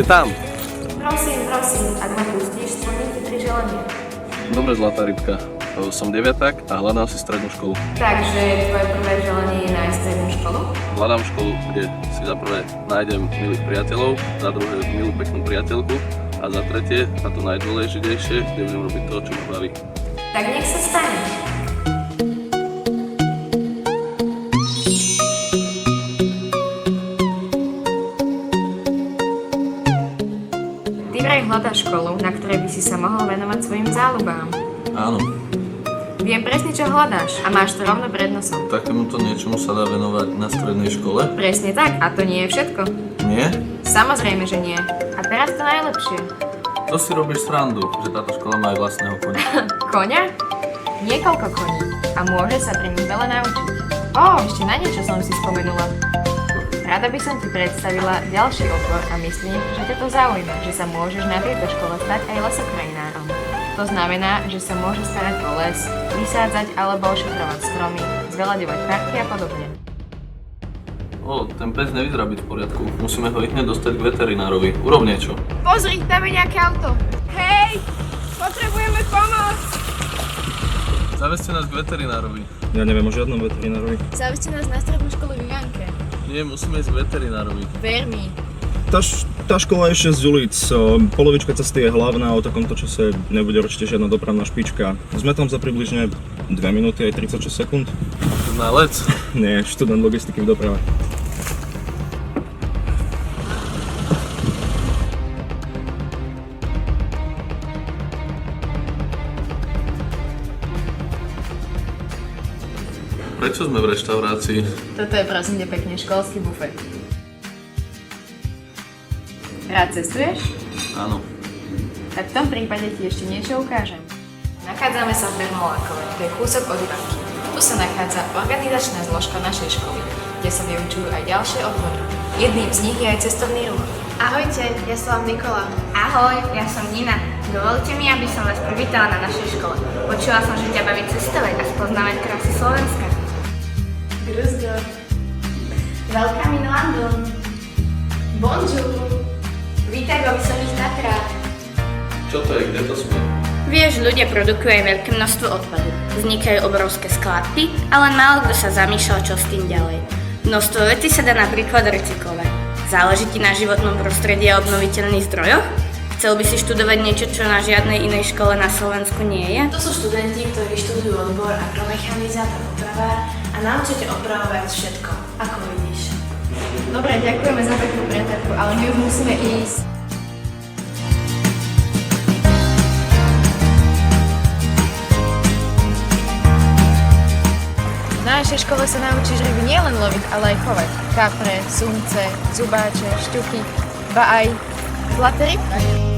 Je tam. Prosím, ak ma pustíš, splním ti 3 želania. Dobre, zlatá rybka. Som deviatak a hľadám si strednú školu. Takže tvoje prvé želanie je nájsť strednú školu? Hľadám školu, kde si za prvé nájdem milých priateľov, za druhé milú peknú priateľku a za tretie, a to najdôležitejšie, kde budem robiť to, čo ma baví. Tak nech sa stane. Ty vraj hľadáš školu, na ktorej by si sa mohol venovať svojim záľubám. Áno, Viem presne, čo hľadáš a máš to rovno pred nosom. takémuto niečomu sa dá venovať na strednej škole? Presne tak, a to nie je všetko. Nie? Samozrejme, že nie. A teraz to najlepšie. To si robíš srandu, že táto škola má aj vlastného konia. Koňa? Niekoľko koní. A môže sa pri nich veľa naučiť. Ešte na niečo som si spomenula. Rada by som ti predstavila ďalší obor a myslím, že ťa to zaujíma, že sa môžeš na tejto škole stať aj lesokrajinárom. To znamená, že sa môže starať o les, vysádzať alebo ošetrovať stromy, zveľaďovať parky a podobne. Ten pes nevyzerá byť v poriadku. Musíme ho hneď dostať k veterinárovi. Urob niečo. Pozri, tam je nejaké auto. Hej, potrebujeme pomoc. Zaveste nás k veterinárovi. Ja neviem o žiadnom veterinárovi. Zaveste nás na strednú školu v Janke. Nie, musíme ísť k veterinárovi. Ver mi. Tá škola je 6 ulic, polovička cesty je hlavná, o takomto čase nebude určite žiadna dopravná špička. Sme tam za približne 2 minúty aj 36 sekúnd. Na lec. Nie, študent logistiky v doprave. Prečo sme v reštaurácii? Toto je prosím te pekne školský bufet. Rád cestuješ? Áno. Tak v tom prípade ti ešte niečo ukážem. Nachádzame sa v Bermolákove, to je kúsok od Ivanky. Tu sa nachádza organizačná zložka našej školy, kde sa vyučujú aj ďalšie odbory. Jedným z nich je aj cestovný ruch. Ahojte, ja som Nikola. Ahoj, ja som Nina. Dovolte mi, aby som vás privítala na našej škole. Počula som, že ťa baví cestovať a spoznávať krásy Slovenska. Grüß Gott. Welcome in London. Bonjour. Vítaj vo Vysokých Tatrách. Čo to je? Kde to sme? Vieš, ľudia produkujú aj veľké množstvo odpadu. Vznikajú obrovské skládky, ale málo kto sa zamýšľa, čo s tým ďalej. Množstvo vecí sa dá napríklad recyklovať. Záleží ti na životnom prostredí a obnoviteľných zdrojoch? Chcel by si študovať niečo, čo na žiadnej inej škole na Slovensku nie je? To sú študenti, ktorí študujú odbor agromechanizátor opravár a naučia ťa opravovať všetko, ako vidíš. Dobre, ďakujeme za peknú preterku, ale my už musíme ísť. Na našej škole sa naučíš ryby nielen loviť, ale aj chovať. Kapre, sumce, zubáče, šťuky, ba aj zlaté rybky.